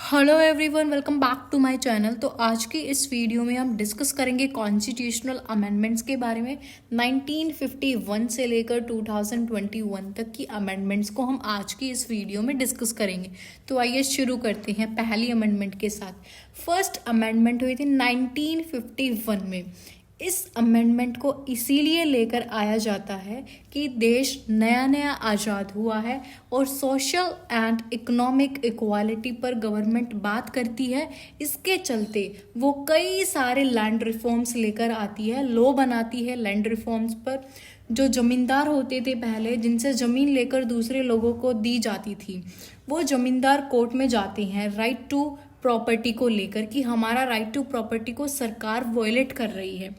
Hello everyone, welcome back to my channel. तो आज की इस वीडियो में हम डिस्कस करेंगे कॉन्स्टिट्यूशनल अमेंडमेंट्स के बारे में। 1951 से लेकर 2021 तक की अमेंडमेंट्स को हम आज की इस वीडियो में डिस्कस करेंगे। तो आइए शुरू करते हैं पहली अमेंडमेंट के साथ। फर्स्ट अमेंडमेंट हुई थी 1951 में। इस अमेंडमेंट को इसीलिए लेकर आया जाता है कि देश नया नया आज़ाद हुआ है और सोशल एंड इकोनॉमिक इक्वालिटी पर गवर्नमेंट बात करती है। इसके चलते वो कई सारे लैंड रिफॉर्म्स लेकर आती है, लॉ बनाती है लैंड रिफॉर्म्स पर। जो जमींदार होते थे पहले, जिनसे ज़मीन लेकर दूसरे लोगों को दी जाती थी, वो जमींदार कोर्ट में जाते हैं राइट टू प्रॉपर्टी को लेकर कि हमारा राइट टू प्रॉपर्टी को सरकार वॉयलेट कर रही है।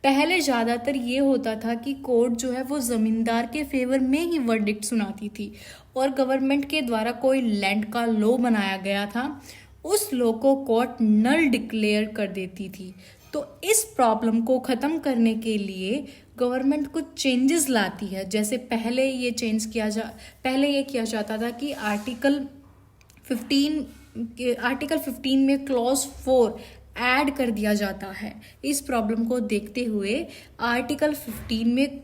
पहले ज़्यादातर ये होता था कि कोर्ट जो है वो ज़मींदार के फेवर में ही वर्डिक्ट सुनाती थी और गवर्नमेंट के द्वारा कोई लैंड का लॉ बनाया गया था, उस लॉ को कोर्ट नल डिक्लेयर कर देती थी। तो इस प्रॉब्लम को ख़त्म करने के लिए गवर्नमेंट कुछ चेंजेस लाती है। जैसे पहले ये किया जाता था कि आर्टिकल 15 में क्लॉज 4 ऐड कर दिया जाता है। इस प्रॉब्लम को देखते हुए आर्टिकल 15 में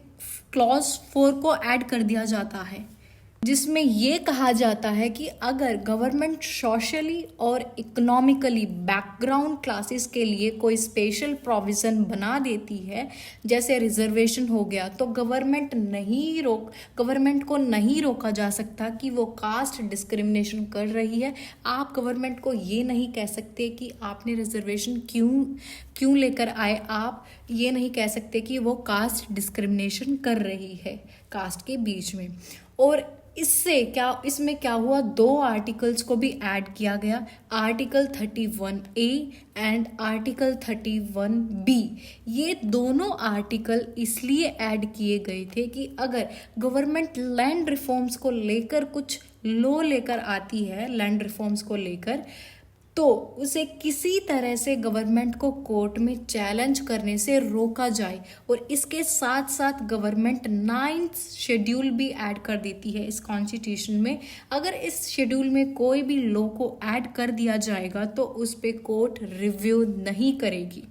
क्लॉज 4 को ऐड कर दिया जाता है, जिसमें ये कहा जाता है कि अगर गवर्नमेंट सोशली और इकोनॉमिकली बैकग्राउंड क्लासेस के लिए कोई स्पेशल प्रोविज़न बना देती है, जैसे रिजर्वेशन हो गया, तो गवर्नमेंट को नहीं रोका जा सकता कि वो कास्ट डिस्क्रिमिनेशन कर रही है। आप गवर्नमेंट को ये नहीं कह सकते कि आपने रिजर्वेशन क्यों लेकर आए। आप ये नहीं कह सकते कि वो कास्ट डिस्क्रिमिनेशन कर रही है कास्ट के बीच में। और इसमें क्या हुआ, 2 आर्टिकल्स को भी ऐड किया गया, article 31A and article 31B। ये दोनों आर्टिकल इसलिए ऐड किए गए थे कि अगर गवर्नमेंट लैंड रिफॉर्म्स को लेकर कुछ लॉ लेकर आती है, लैंड रिफॉर्म्स को लेकर, तो उसे किसी तरह से गवर्नमेंट को कोर्ट में चैलेंज करने से रोका जाए। और इसके साथ साथ गवर्नमेंट 9th शेड्यूल भी ऐड कर देती है इस कॉन्स्टिट्यूशन में। अगर इस शेड्यूल में कोई भी लॉ को ऐड कर दिया जाएगा तो उस पर कोर्ट रिव्यू नहीं करेगी।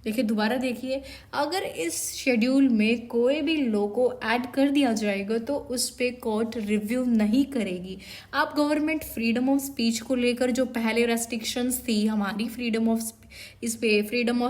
देखिए, दोबारा देखिए, अगर इस शेड्यूल में कोई भी लॉ को ऐड कर दिया जाएगा तो उस पर कोर्ट रिव्यू नहीं करेगी। आप गवर्नमेंट फ्रीडम ऑफ स्पीच को लेकर जो पहले रेस्ट्रिक्शंस थी हमारी फ्रीडम ऑफ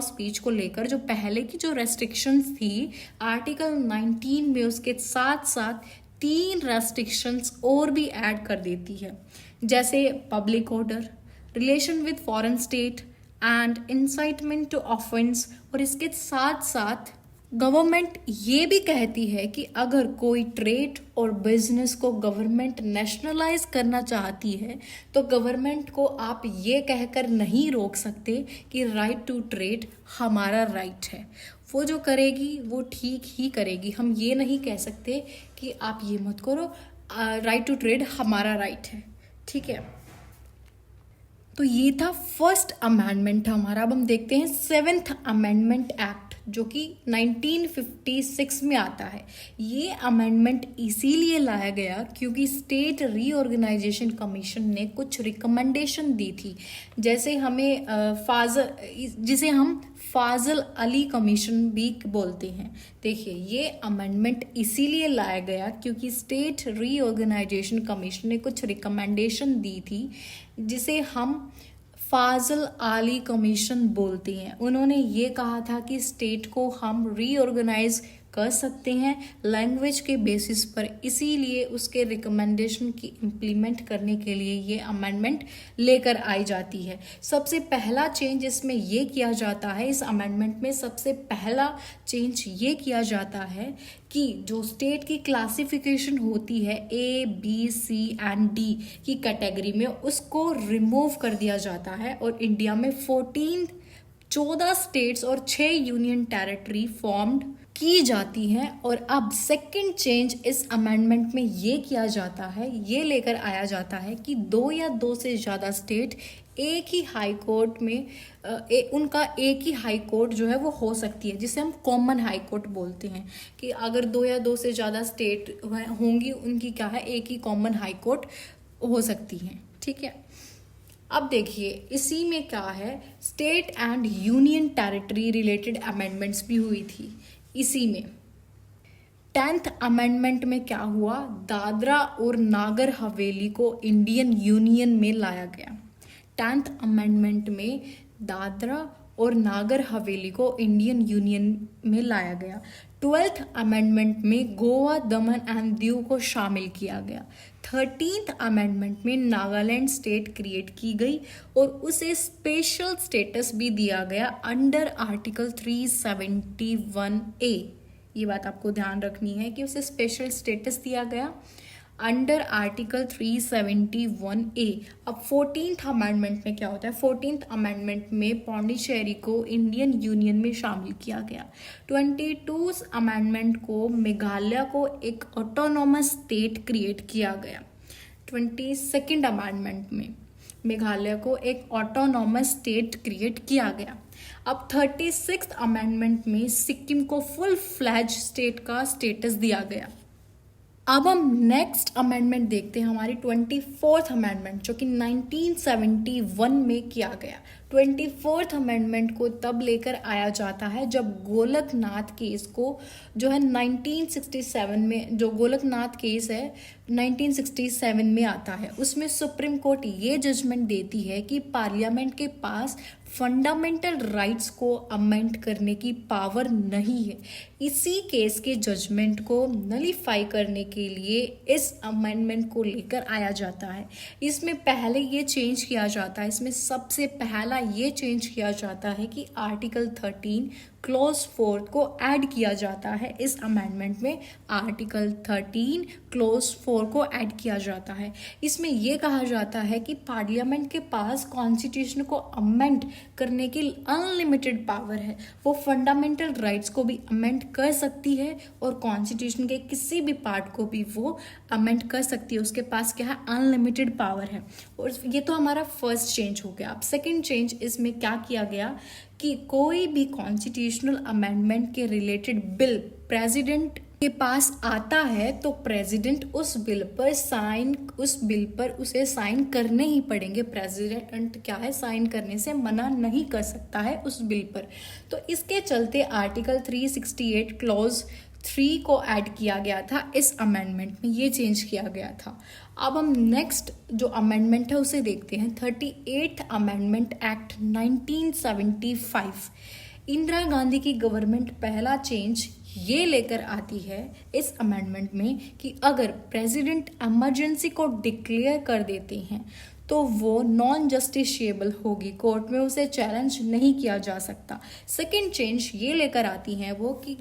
स्पीच को लेकर, जो पहले की जो रेस्ट्रिक्शंस थी, आर्टिकल 19 में उसके साथ साथ 3 रेस्ट्रिक्शंस और भी ऐड कर देती है, जैसे public order, relation with foreign state and incitement to offence. और इसके साथ साथ गवर्नमेंट ये भी कहती है कि अगर कोई ट्रेड और बिजनेस को गवर्नमेंट नेशनलाइज करना चाहती है तो गवर्नमेंट को आप ये कहकर नहीं रोक सकते कि राइट टू ट्रेड हमारा राइट है। वो जो करेगी वो ठीक ही करेगी। हम ये नहीं कह सकते कि आप ये मत करो, राइट टू ट्रेड हमारा राइट है, ठीक है। तो ये था फर्स्ट अमेंडमेंट हमारा। अब हम देखते हैं 7th अमेंडमेंट एक्ट, जो कि 1956 में आता है। ये अमेंडमेंट इसीलिए लाया गया क्योंकि स्टेट रीऑर्गेनाइजेशन कमीशन ने कुछ रिकमेंडेशन दी थी, जैसे जिसे हम फाजल अली कमीशन भी बोलते हैं। देखिए, ये अमेंडमेंट इसीलिए लाया गया क्योंकि स्टेट रीऑर्गेनाइजेशन कमीशन ने कुछ रिकमेंडेशन दी थी, जिसे हम फाजल आली कमीशन बोलते हैं। उन्होंने ये कहा था कि स्टेट को हम रीऑर्गेनाइज कर सकते हैं लैंग्वेज के बेसिस पर, इसीलिए उसके रिकमेंडेशन की इम्प्लीमेंट करने के लिए ये अमेंडमेंट लेकर आई जाती है। सबसे पहला चेंज इसमें ये किया जाता है, इस अमेंडमेंट में सबसे पहला चेंज ये किया जाता है कि जो स्टेट की क्लासिफिकेशन होती है A, B, C and D की कैटेगरी में, उसको रिमूव कर दिया जाता है और इंडिया में 14 स्टेट्स और 6 यूनियन टेरिटरी फॉर्म्ड की जाती हैं। और अब सेकंड चेंज इस अमेंडमेंट में ये किया जाता है, ये लेकर आया जाता है कि 2 या 2 से ज़्यादा स्टेट एक ही हाई कोर्ट में उनका एक ही हाई कोर्ट जो है वो हो सकती है, जिसे हम कॉमन हाई कोर्ट बोलते हैं। कि अगर 2 या 2 से ज़्यादा स्टेट होंगी, उनकी क्या है, एक ही कॉमन हाई कोर्ट हो सकती हैं, ठीक है। अब देखिए इसी में क्या है, state and union territory related amendments भी हुई थी इसी में। 10th अमेंडमेंट में क्या हुआ, दादरा और नागर हवेली को इंडियन यूनियन में लाया गया। 10th अमेंडमेंट में दादरा और नागर हवेली को इंडियन यूनियन में लाया गया। 12th अमेंडमेंट में गोवा, दमन एंड दीव को शामिल किया गया। 13th अमेंडमेंट में नागालैंड स्टेट क्रिएट की गई और उसे स्पेशल स्टेटस भी दिया गया अंडर आर्टिकल 371A। ये बात आपको ध्यान रखनी है कि उसे स्पेशल स्टेटस दिया गया अंडर आर्टिकल 371A। अब 14th अमेंडमेंट में क्या होता है, 14th अमेंडमेंट में पौंडीचेरी को इंडियन यूनियन में शामिल किया गया। 22 अमेंडमेंट को मेघालय को एक ऑटोनॉमस स्टेट क्रिएट किया गया। 22nd अमेंडमेंट में मेघालय को एक ऑटोनॉमस स्टेट क्रिएट किया गया। अब 36th अमेंडमेंट में सिक्किम को फुल फ्लैज स्टेट का स्टेटस दिया गया। अब हम नेक्स्ट अमेंडमेंट देखते हैं, हमारी 24th अमेंडमेंट जो कि 1971 में किया गया। 24th अमेंडमेंट को तब लेकर आया जाता है जब गोलकनाथ केस को जो है 1967 में, जो गोलकनाथ केस है 1967 में आता है, उसमें सुप्रीम कोर्ट ये जजमेंट देती है कि पार्लियामेंट के पास फंडामेंटल राइट्स को अमेंड करने की पावर नहीं है। इसी केस के जजमेंट को नलीफाई करने के लिए इस अमेंडमेंट को लेकर आया जाता है। इसमें पहले ये चेंज किया जाता है, इसमें सबसे पहला ये चेंज किया जाता है कि आर्टिकल 13 क्लॉज 4 को ऐड किया जाता है। इस अमेंडमेंट में आर्टिकल 13 क्लॉज 4 को ऐड किया जाता है। इसमें यह कहा जाता है कि पार्लियामेंट के पास कॉन्स्टिट्यूशन को अमेंड करने की अनलिमिटेड पावर है। वो फंडामेंटल राइट्स को भी अमेंड कर सकती है और कॉन्स्टिट्यूशन के किसी भी पार्ट को भी वो अमेंड कर सकती है। उसके पास क्या है, अनलिमिटेड पावर है। और ये तो हमारा फर्स्ट चेंज हो गया। अब सेकेंड चेंज इसमें क्या किया गया कि कोई भी कॉन्स्टिट्यूशनल अमेंडमेंट के रिलेटेड बिल प्रेसिडेंट के पास आता है तो प्रेसिडेंट उस बिल पर उसे साइन करने ही पड़ेंगे। प्रेसिडेंट क्या है, साइन करने से मना नहीं कर सकता है उस बिल पर। तो इसके चलते आर्टिकल 368 क्लॉज 3 को ऐड किया गया था इस अमेंडमेंट में, ये चेंज किया गया था। अब हम नेक्स्ट जो अमेंडमेंट है उसे देखते हैं। 38th amendment act 1975। Indira Gandhi की गवर्नमेंट पहला चेंज ये लेकर आती है इस अमेंडमेंट में कि अगर प्रेसिडेंट इमरजेंसी को डिक्लेयर कर देते हैं तो वो नॉन जस्टिशिएबल होगी, कोर्ट में उसे चैलेंज नहीं किया जा सकता। सेकेंड चेंज ये लेकर आती हैं वो कि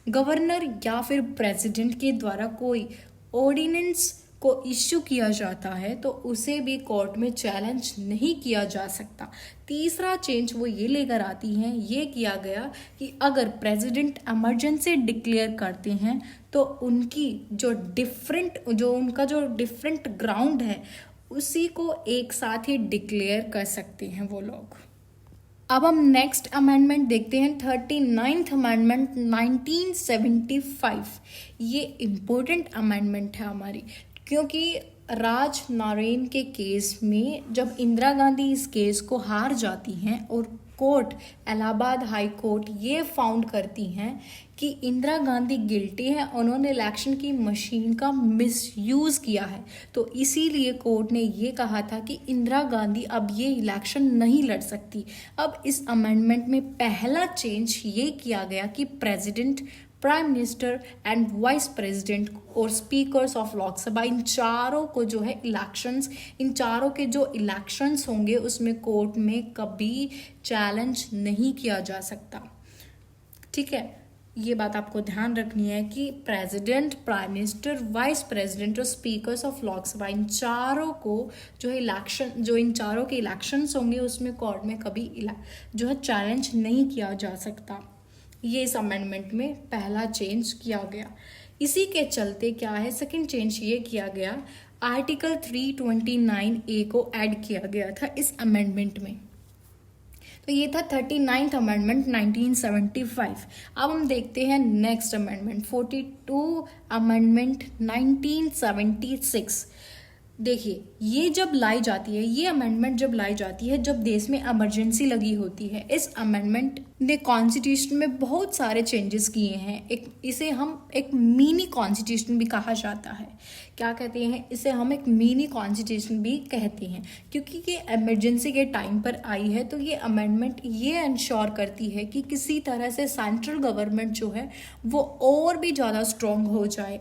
गवर्नर या फिर प्रेसिडेंट के द्वारा कोई ऑर्डिनेंस को इश्यू किया जाता है तो उसे भी कोर्ट में चैलेंज नहीं किया जा सकता। तीसरा चेंज वो ये लेकर आती हैं, ये किया गया कि अगर प्रेसिडेंट इमरजेंसी डिक्लेयर करते हैं तो उनका जो डिफरेंट ग्राउंड है उसी को एक साथ ही डिक्लेयर कर सकते हैं वो लोग। अब हम नेक्स्ट अमेंडमेंट देखते हैं, 39th अमेंडमेंट 1975। ये इम्पोर्टेंट अमेंडमेंट है हमारी, क्योंकि राज नारायण के केस में जब इंदिरा गांधी इस केस को हार जाती हैं और कोर्ट इलाहाबाद हाई कोर्ट ये फाउंड करती हैं कि इंदिरा गांधी गिल्टी है, उन्होंने इलेक्शन की मशीन का मिसयूज किया है, तो इसीलिए कोर्ट ने ये कहा था कि इंदिरा गांधी अब ये इलेक्शन नहीं लड़ सकती। अब इस अमेंडमेंट में पहला चेंज ये किया गया कि president, prime minister and vice president और स्पीकर्स ऑफ लोकसभा, इन चारों को जो है इलेक्शंस, इन चारों के जो इलेक्शंस होंगे उसमें कोर्ट में कभी चैलेंज नहीं किया जा सकता। ठीक है, ये बात आपको ध्यान रखनी है कि president, prime minister, vice president और स्पीकर्स ऑफ लोकसभा, इन चारों को जो है इन चारों के इलेक्शंस होंगे उसमें कोर्ट में कभी जो है चैलेंज नहीं किया जा सकता। ये इस अमेंडमेंट में पहला चेंज किया गया। इसी के चलते क्या है, सेकंड चेंज ये किया गया, आर्टिकल 329A को ऐड किया गया था इस अमेंडमेंट में। तो ये था 39th अमेंडमेंट 1975। अब हम देखते हैं नेक्स्ट अमेंडमेंट, 42 अमेंडमेंट 1976। देखिए, ये जब लाई जाती है, ये अमेंडमेंट जब लाई जाती है जब देश में इमरजेंसी लगी होती है, इस अमेंडमेंट ने कॉन्स्टिट्यूशन में बहुत सारे चेंजेस किए हैं। इसे हम एक मिनी कॉन्स्टिट्यूशन भी कहा जाता है। क्या कहते हैं इसे? हम एक मिनी कॉन्स्टिट्यूशन भी कहते हैं, क्योंकि ये इमरजेंसी के टाइम पर आई है। तो ये अमेंडमेंट ये इंश्योर करती है कि किसी तरह से सेंट्रल गवर्नमेंट जो है वो और भी ज़्यादा स्ट्रॉन्ग हो जाए।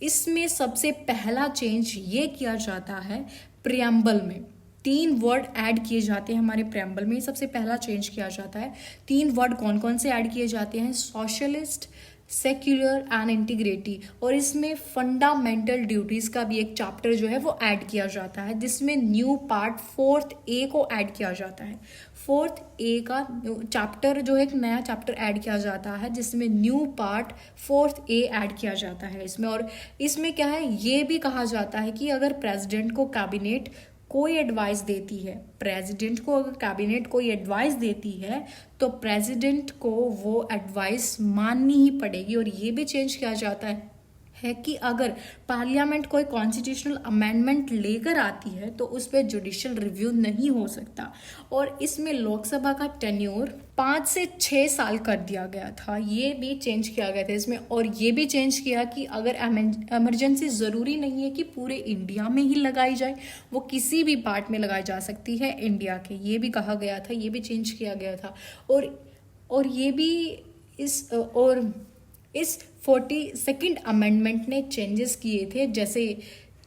इसमें सबसे पहला चेंज ये किया जाता है, प्रियम्बल में 3 वर्ड ऐड किए जाते हैं हमारे प्रियम्बल में। सबसे पहला चेंज किया जाता है। 3 वर्ड कौन कौन से ऐड किए जाते हैं? Socialist, secular and integrity. और इसमें फंडामेंटल ड्यूटीज का भी एक चैप्टर जो है वो ऐड किया जाता है, जिसमें न्यू पार्ट 4th ए को ऐड किया जाता है। 4th ए का चैप्टर जो है, एक नया चैप्टर ऐड किया जाता है, जिसमें न्यू पार्ट 4th ए ऐड किया जाता है इसमें। और इसमें क्या है, ये भी कहा जाता है कि अगर प्रेसिडेंट को कैबिनेट कोई एडवाइस देती है, प्रेसिडेंट को अगर कैबिनेट कोई एडवाइस देती है तो प्रेसिडेंट को वो एडवाइस माननी ही पड़ेगी। और ये भी चेंज किया जाता है कि अगर पार्लियामेंट कोई कॉन्स्टिट्यूशनल अमेंडमेंट लेकर आती है तो उस पर जुडिशियल रिव्यू नहीं हो सकता। और इसमें लोकसभा का टेन्योर 5 से 6 साल कर दिया गया था। ये भी चेंज किया गया था इसमें। और ये भी चेंज किया कि अगर इमरजेंसी ज़रूरी नहीं है कि पूरे इंडिया में ही लगाई जाए, वो किसी भी पार्ट में लगाई जा सकती है इंडिया के, ये भी कहा गया था। ये भी चेंज किया गया था। और ये भी इस 42nd अमेंडमेंट ने चेंजेस किए थे, जैसे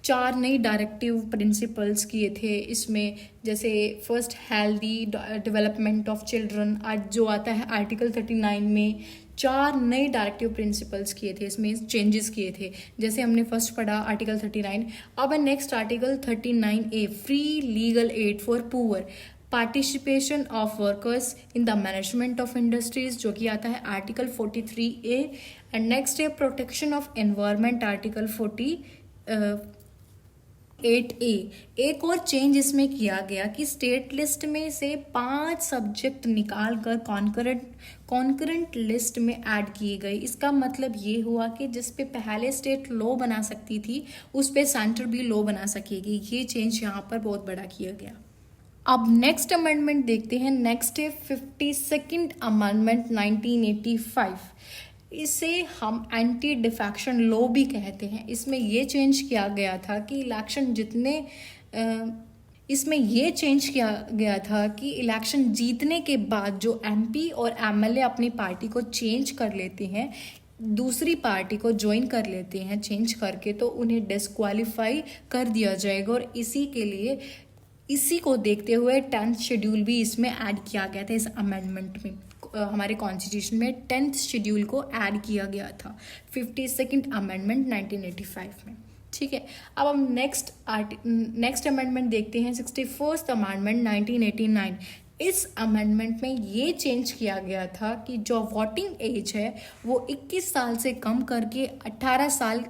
4 नई डायरेक्टिव प्रिंसिपल्स किए थे इसमें। जैसे first, healthy development of children, आज जो आता है आर्टिकल 39 में 4 नए डायरेक्टिव प्रिंसिपल्स किए थे, इसमें चेंजेस किए थे। जैसे हमने फर्स्ट पढ़ा आर्टिकल 39। अब next article 39A, free legal aid for poor, participation of workers in the management of industries, जो कि आता है आर्टिकल 43A। एंड नेक्स्ट है protection of environment, article 48A। एक और चेंज इसमें किया गया कि स्टेट लिस्ट में से 5 सब्जेक्ट निकाल कर कॉन्करेंट लिस्ट में ऐड किए गए। इसका मतलब ये हुआ कि जिस पे पहले स्टेट लॉ बना सकती थी उस पे सेंटर भी लॉ बना सकेगी। ये चेंज यहाँ पर बहुत बड़ा किया गया। अब नेक्स्ट अमेंडमेंट देखते हैं। नेक्स्ट है 52nd अमेंडमेंट 1985। इसे हम एंटी डिफेक्शन लॉ भी कहते हैं। इसमें ये चेंज किया गया था कि इसमें ये चेंज किया गया था कि इलेक्शन जीतने के बाद जो एमपी और एमएलए अपनी पार्टी को चेंज कर लेते हैं, दूसरी पार्टी को ज्वाइन कर लेते हैं चेंज करके, तो उन्हें डिस्क्वालीफाई कर दिया जाएगा। और इसी को देखते हुए 10th शेड्यूल भी इसमें ऐड किया गया था। इस अमेंडमेंट में हमारे कॉन्स्टिट्यूशन में 10th शेड्यूल को ऐड किया गया था 52nd अमेंडमेंट 1985 में। ठीक है, अब हम नेक्स्ट अमेंडमेंट देखते हैं 61st अमेंडमेंट 1989। इस अमेंडमेंट में ये चेंज किया गया था कि जो वोटिंग एज है वो 21 साल से कम करके 18 साल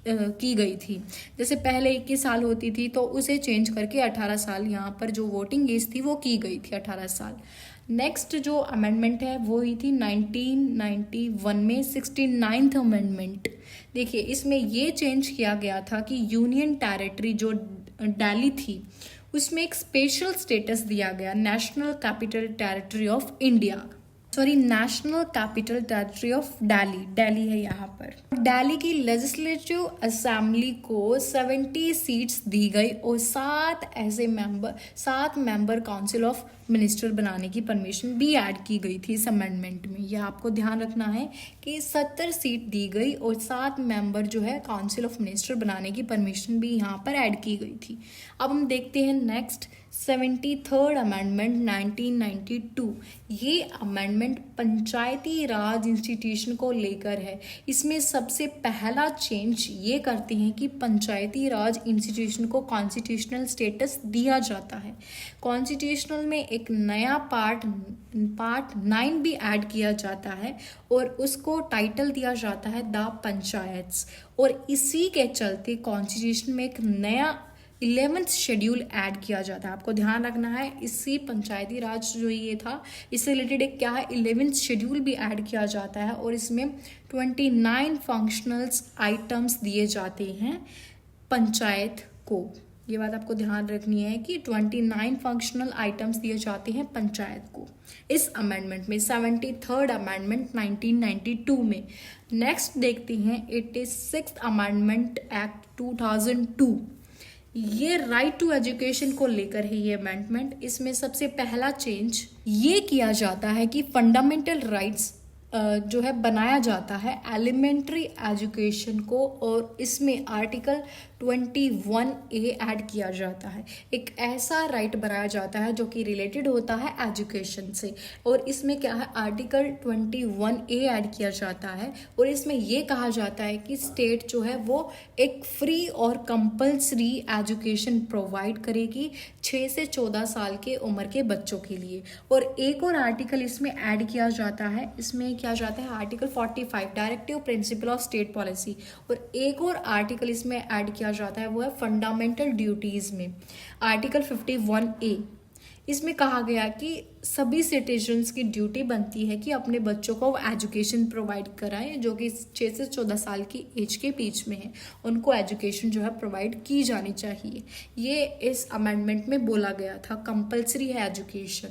की गई थी। जैसे पहले 21 साल होती थी तो उसे चेंज करके 18 साल यहाँ पर जो वोटिंग एज थी वो की गई थी 18 साल। नेक्स्ट जो अमेंडमेंट है वो ही थी 1991 में 69th अमेंडमेंट। देखिए, इसमें ये चेंज किया गया था कि यूनियन टेरिटरी जो दिल्ली थी उसमें एक स्पेशल स्टेटस दिया गया, national capital territory of India, national capital territory of Delhi है यहाँ पर। दिल्ली की लेजिस्लेटिव असेंबली को 70 सीट्स दी गई और 7 मेंबर काउंसिल ऑफ मिनिस्टर बनाने की परमिशन भी ऐड की गई थी इस अमेंडमेंट में। यह आपको ध्यान रखना है कि 70 सीट दी गई और 7 मेंबर जो है काउंसिल ऑफ मिनिस्टर बनाने की परमिशन भी यहाँ पर ऐड की गई थी। अब हम देखते हैं नेक्स्ट 73rd अमेंडमेंट 1992। ये अमेंडमेंट पंचायती राज इंस्टीट्यूशन को लेकर है। इसमें सबसे पहला चेंज ये करते हैं कि पंचायती राज इंस्टीट्यूशन को कॉन्स्टिट्यूशनल स्टेटस दिया जाता है। कॉन्स्टिट्यूशनल में एक नया पार्ट 9 भी ऐड किया जाता है और उसको टाइटल दिया जाता है द पंचायत्स। और इसी के चलते कॉन्स्टिट्यूशन में एक नया 11th शेड्यूल ऐड किया जाता है। आपको ध्यान रखना है, इसी पंचायती राज जो ये था इससे रिलेटेड एक क्या है 11th शेड्यूल भी ऐड किया जाता है और इसमें 29 फंक्शनल्स आइटम्स दिए जाते हैं पंचायत को। ये बात आपको ध्यान रखनी है कि 29 फंक्शनल आइटम्स दिए जाते हैं पंचायत को इस अमेंडमेंट में, 73rd अमेंडमेंट 1992 में। नेक्स्ट देखते हैं 86th अमेंडमेंट एक्ट 2002। ये राइट टू एजुकेशन को लेकर है ये अमेंडमेंट। इसमें सबसे पहला चेंज ये किया जाता है कि फंडामेंटल राइट्स जो है बनाया जाता है एलिमेंट्री एजुकेशन को, और इसमें आर्टिकल 21A ऐड किया जाता है। एक ऐसा राइट बनाया जाता है जो कि रिलेटेड होता है एजुकेशन से, और इसमें क्या है आर्टिकल 21A ऐड किया जाता है, और इसमें ये कहा जाता है कि स्टेट जो है वो एक फ्री और कंपल्सरी एजुकेशन प्रोवाइड करेगी 6 से 14 साल के उम्र के बच्चों के लिए। और एक और आर्टिकल इसमें ऐड किया जाता है, इसमें किया जाता है article 45 directive principle of state policy, और एक और आर्टिकल इसमें ऐड किया जाता है वो है फंडामेंटल ड्यूटीज में आर्टिकल 51A। इसमें कहा गया कि सभी सिटीजन्स की ड्यूटी बनती है कि अपने बच्चों को एजुकेशन प्रोवाइड कराएं जो कि 6 से 14 साल की एज के बीच में है, उनको एजुकेशन जो है प्रोवाइड की जानी चाहिए। ये इस अमेंडमेंट में बोला गया था, कंपलसरी है एजुकेशन।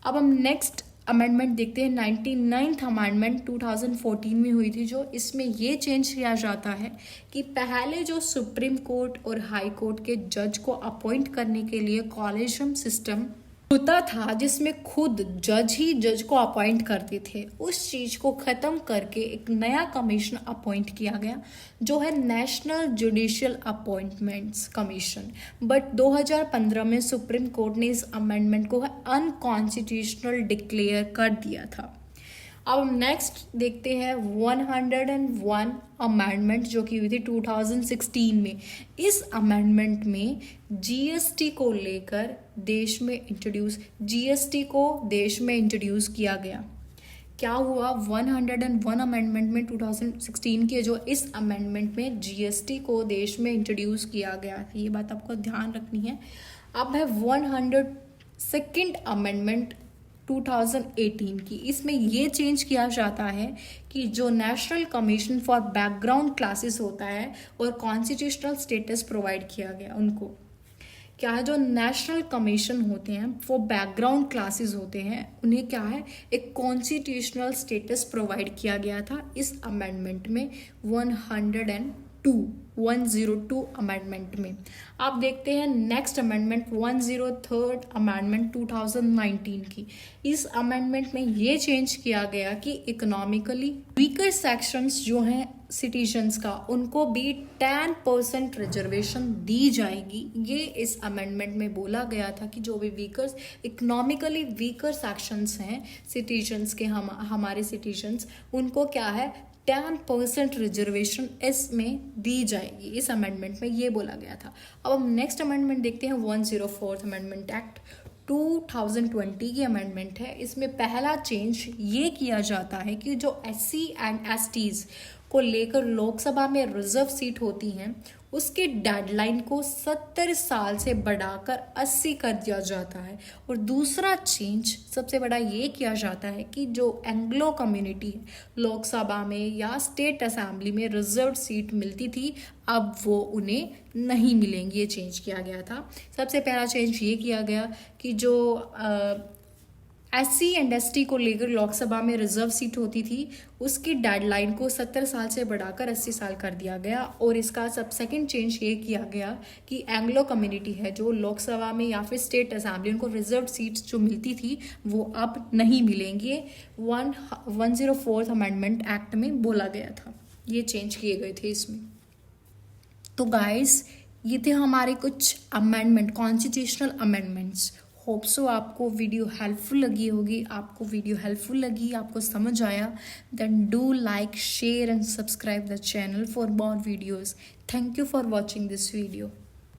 अब हम नेक्स्ट अमेंडमेंट देखते हैं 99th अमेंडमेंट 2014 में हुई थी, जो इसमें ये चेंज किया जाता है कि पहले जो सुप्रीम कोर्ट और हाई कोर्ट के जज को अपॉइंट करने के लिए कॉलेजियम सिस्टम होता था जिसमें खुद जज ही जज को अपॉइंट करते थे, उस चीज को खत्म करके एक नया कमीशन अपॉइंट किया गया जो है national judicial appointments commission. But 2015 में सुप्रीम कोर्ट ने इस अमेंडमेंट को अनकॉन्स्टिट्यूशनल डिक्लेयर कर दिया था। अब नेक्स्ट देखते हैं 101 अमेंडमेंट जो की हुई थी 2016 में। इस अमेंडमेंट में जीएसटी को लेकर देश में इंट्रोड्यूस किया गया। क्या हुआ 101 अमेंडमेंट में 2016 के जो इस अमेंडमेंट में जीएसटी को देश में इंट्रोड्यूस किया गया, ये बात आपको ध्यान रखनी है। अब है 102nd अमेंडमेंट 2018 की। इसमें ये चेंज किया जाता है कि जो national commission for background classes होता है और कॉन्स्टिट्यूशनल स्टेटस प्रोवाइड किया गया उनको। क्या है जो नेशनल कमीशन होते हैं वो बैकग्राउंड क्लासेस होते हैं, उन्हें क्या है एक कॉन्स्टिट्यूशनल स्टेटस प्रोवाइड किया गया था इस अमेंडमेंट में 102 अमेंडमेंट में। आप देखते हैं नेक्स्ट अमेंडमेंट 103rd अमेंडमेंट 2019 की। इस अमेंडमेंट में ये चेंज किया गया कि इकोनॉमिकली वीकर सेक्शंस जो हैं सिटीजन्स का, उनको भी 10% रिजर्वेशन दी जाएगी। ये इस अमेंडमेंट में बोला गया था कि जो भी वीकर्स इकोनॉमिकली वीकर सेक्शंस हैं सिटीजन्स के, हमारे सिटीजन्स, उनको क्या है 10% रिजर्वेशन इसमें दी जाएगी। इस अमेंडमेंट में ये बोला गया था। अब हम नेक्स्ट अमेंडमेंट देखते हैं 104th अमेंडमेंट एक्ट 2020 की अमेंडमेंट है। इसमें पहला चेंज ये किया जाता है कि जो SC एंड STs को लेकर लोकसभा में रिजर्व सीट होती हैं उसके डेडलाइन को 70 साल से बढ़ाकर 80 कर दिया जाता है। और दूसरा चेंज सबसे बड़ा ये किया जाता है कि जो एंग्लो कम्युनिटी है लोकसभा में या स्टेट असेंबली में रिजर्व सीट मिलती थी, अब वो उन्हें नहीं मिलेंगी। ये चेंज किया गया था। सबसे पहला चेंज ये किया गया कि जो SC एंड ST को लेकर लोकसभा में रिजर्व सीट होती थी उसकी डेडलाइन को 70 साल से बढ़ाकर 80 साल कर दिया गया। और इसका सेकंड चेंज ये किया गया कि एंग्लो कम्युनिटी है जो लोकसभा में या फिर स्टेट असेंबली उनको रिजर्व सीट्स जो मिलती थी वो अब नहीं मिलेंगी। 104th अमेंडमेंट एक्ट में बोला गया था, ये चेंज किए गए थे इसमें। तो गाइस ये थे हमारे कुछ amendment, constitutional amendments. Hope so आपको वीडियो हेल्पफुल लगी होगी। आपको समझ आया, then do like, share and subscribe the channel for more videos. Thank you for watching this video.